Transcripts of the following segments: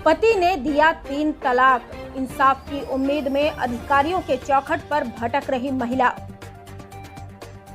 पति ने दिया 3 तलाक। इंसाफ की उम्मीद में अधिकारियों के चौखट पर भटक रही महिला।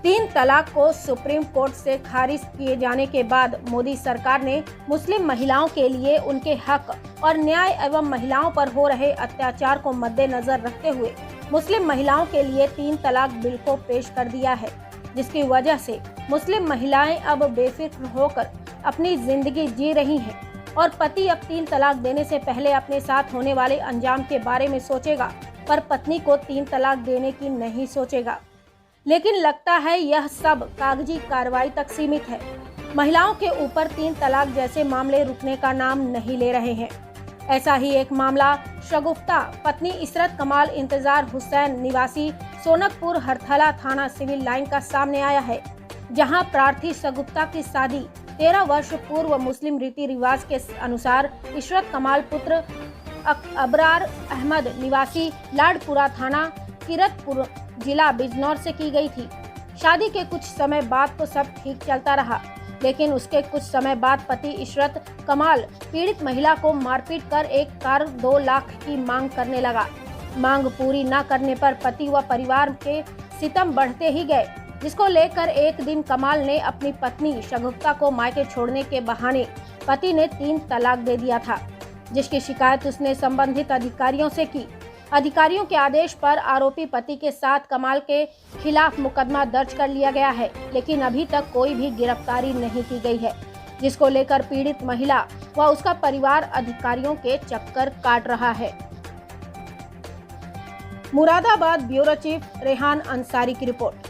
3 तलाक को सुप्रीम कोर्ट से खारिज किए जाने के बाद मोदी सरकार ने मुस्लिम महिलाओं के लिए उनके हक और न्याय एवं महिलाओं पर हो रहे अत्याचार को मद्देनजर रखते हुए मुस्लिम महिलाओं के लिए 3 तलाक बिल को पेश कर दिया है, जिसकी वजह से मुस्लिम महिलाएं अब बेफिक्र होकर अपनी जिंदगी जी रही हैं और पति अब 3 तलाक देने से पहले अपने साथ होने वाले अंजाम के बारे में सोचेगा, पर पत्नी को 3 तलाक देने की नहीं सोचेगा। लेकिन लगता है यह सब कागजी कार्रवाई तक सीमित है। महिलाओं के ऊपर 3 तलाक जैसे मामले रुकने का नाम नहीं ले रहे हैं। ऐसा ही एक मामला शगुफ्ता पत्नी इशरत कमाल इंतजार हुसैन निवासी सोनकपुर हरथला थाना सिविल लाइन का सामने आया है, जहां प्रार्थी शगुफ्ता की शादी 13 वर्ष पूर्व मुस्लिम रीति रिवाज के अनुसार इशरत कमाल पुत्र अबरार अहमद निवासी लाडपुरा थाना किरतपुर जिला बिजनौर से की गई थी। शादी के कुछ समय बाद तो सब ठीक चलता रहा, लेकिन उसके कुछ समय बाद पति इशरत कमाल पीड़ित महिला को मारपीट कर एक कार 2 लाख की मांग करने लगा। मांग पूरी न करने पर पति व परिवार के सितम बढ़ते ही गए, जिसको लेकर एक दिन कमाल ने अपनी पत्नी शगुफ्ता को मायके छोड़ने के बहाने पति ने 3 तलाक दे दिया था, जिसकी शिकायत उसने संबंधित अधिकारियों से की। अधिकारियों के आदेश पर आरोपी पति के साथ कमाल के खिलाफ मुकदमा दर्ज कर लिया गया है, लेकिन अभी तक कोई भी गिरफ्तारी नहीं की गई है, जिसको लेकर पीड़ित महिला व उसका परिवार अधिकारियों के चक्कर काट रहा है। मुरादाबाद ब्यूरो चीफ रेहान अंसारी की रिपोर्ट।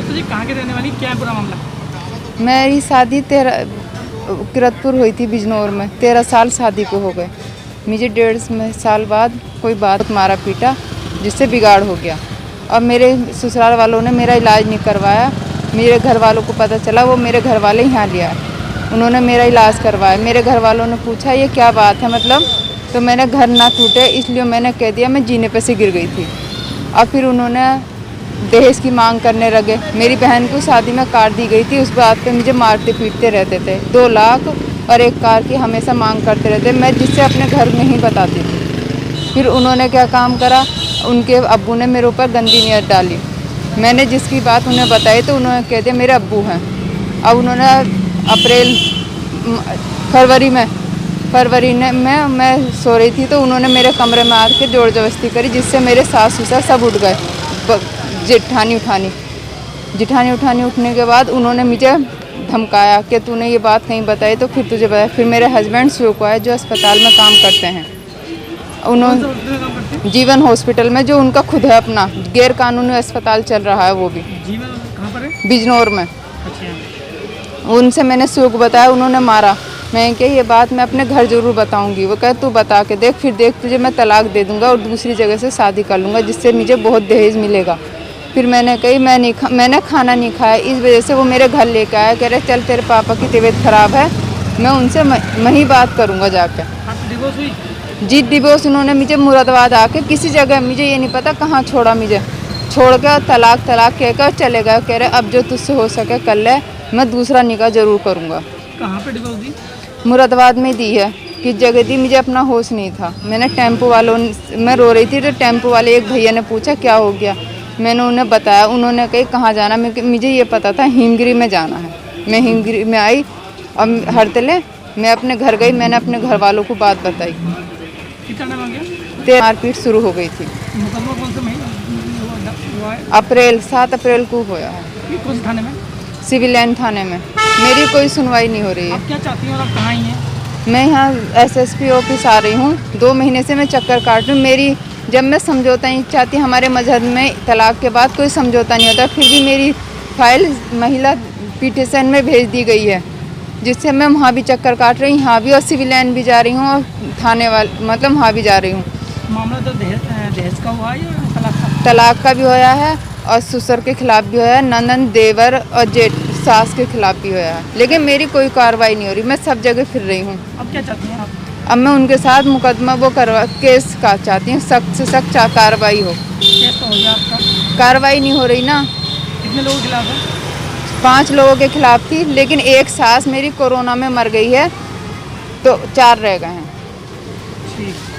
जी कहाँ के रहने वाली, क्या है पूरा मामला? मेरी शादी किरतपुर हुई थी बिजनौर में। 13 साल शादी को हो गए। मुझे 1.5 साल बाद कोई बात मारा पीटा, जिससे बिगाड़ हो गया। और मेरे ससुराल वालों ने मेरा इलाज नहीं करवाया। मेरे घर वालों को पता चला, वो मेरे घर वाले यहाँ ले आए, उन्होंने मेरा इलाज करवाया। मेरे घर वालों ने पूछा ये क्या बात है मतलब, तो मैंने घर ना टूटे इसलिए मैंने कह दिया मैं जीने पे से गिर गई थी। और फिर उन्होंने दहेज की मांग करने लगे। मेरी बहन को शादी में काट दी गई थी, उस बात पे मुझे मारते पीटते रहते थे। 2 लाख और एक कार की हमेशा मांग करते रहते, मैं जिससे अपने घर नहीं बताती थी। फिर उन्होंने क्या काम करा, उनके अब्बू ने मेरे ऊपर गंदी नीयत डाली। मैंने जिसकी बात उन्हें बताई तो उन्होंने कह दिया मेरे अब्बू हैं। अब उन्होंने फरवरी में मैं सो रही थी तो उन्होंने मेरे कमरे में आकर जोर जबरदस्ती करी, जिससे मेरे सास ससुर सब उठ गए। जेठानी उठानी उठने के बाद उन्होंने मुझे धमकाया कि तूने ये बात नहीं बताई तो फिर तुझे बताया। फिर मेरे हस्बैंड को आए जो अस्पताल में काम करते हैं, उन्होंने जीवन हॉस्पिटल में, जो उनका खुद है अपना गैर कानूनी अस्पताल चल रहा है, वो भी जीवन कहाँ पर है? बिजनौर में। अच्छा। उनसे मैंने को बताया, उन्होंने मारा। मैं कही ये बात मैं अपने घर जरूर बताऊंगी। वो कहे तू बता के देख, फिर देख तुझे मैं तलाक दे दूंगा और दूसरी जगह से शादी कर लूँगा, जिससे मुझे बहुत दहेज मिलेगा। फिर मैंने कही मैंने खाना नहीं खाया, इस वजह से वो मेरे घर लेकर आया। कह रहे चल तेरे पापा की तबीयत खराब है, मैं उनसे वहीं बात करूँगा जाकर। डिवोर्स हुई? जी डिवोर्स उन्होंने मुझे मुरादाबाद आके किसी जगह, मुझे ये नहीं पता कहाँ छोड़ा, मुझे छोड़ के तलाक कहकर चले गए। कह रहे अब जो तुझसे हो सके कर ले, मैं दूसरा निकाह जरूर करूँगा। कहाँ पे डिवोर्स दी? मुरादाबाद में दी है। किस जगह दी मुझे अपना होश नहीं था। मैंने टेम्पो वालों, मैं रो रही थी तो टेम्पो वाले एक भैया ने पूछा क्या हो गया, मैंने उन्हें बताया। उन्होंने कही कहाँ जाना, मुझे ये पता था हिमगिरी में जाना है। मैं हिमगिरी में आई और हरतले मैं अपने घर गई, मैंने अपने घर वालों को बात बताई। कितना टाइम हो गया? तो मारपीट शुरू हो गई थी। मुकदमा कौन से महीने हुआ है? अप्रैल 7 अप्रैल को हुआ है। कौन से थाने में? सिविल लाइन थाने में। मेरी कोई सुनवाई नहीं हो रही है। आप क्या चाहती हैं और आप कहाँ आई हैं? मैं यहाँ SSP ऑफिस आ रही हूँ। 2 महीने से मैं चक्कर काट रही हूँ। जब मैं समझौता नहीं चाहती, हमारे मजहब में तलाक के बाद कोई समझौता नहीं होता, फिर भी मेरी फाइल महिला पिटीशन में भेज दी गई है, जिससे मैं वहाँ भी चक्कर काट रही हूँ, यहाँ भी, और सिविल लाइन भी जा रही हूँ और थाने वाले मतलब वहाँ भी जा रही हूँ। मामला तो दहेज का हुआ है या तलाक का? तलाक का भी होया है और ससुर के खिलाफ भी होया है, नंदन देवर और जेठ सास के खिलाफ भी होया है, लेकिन मेरी कोई कार्रवाई नहीं हो रही। मैं सब जगह फिर रही हूँ। अब क्या चाहती हैं आप? अब मैं उनके साथ मुकदमा केस का चाहती हूँ, सख्त से सख्त कार्रवाई हो। केस तो हो गया आपका? कार्रवाई नहीं हो रही ना। कितने लोगों के खिलाफ है? 5 लोगों के खिलाफ थी, लेकिन एक सास मेरी कोरोना में मर गई है। तो 4 रह गए हैं। ठीक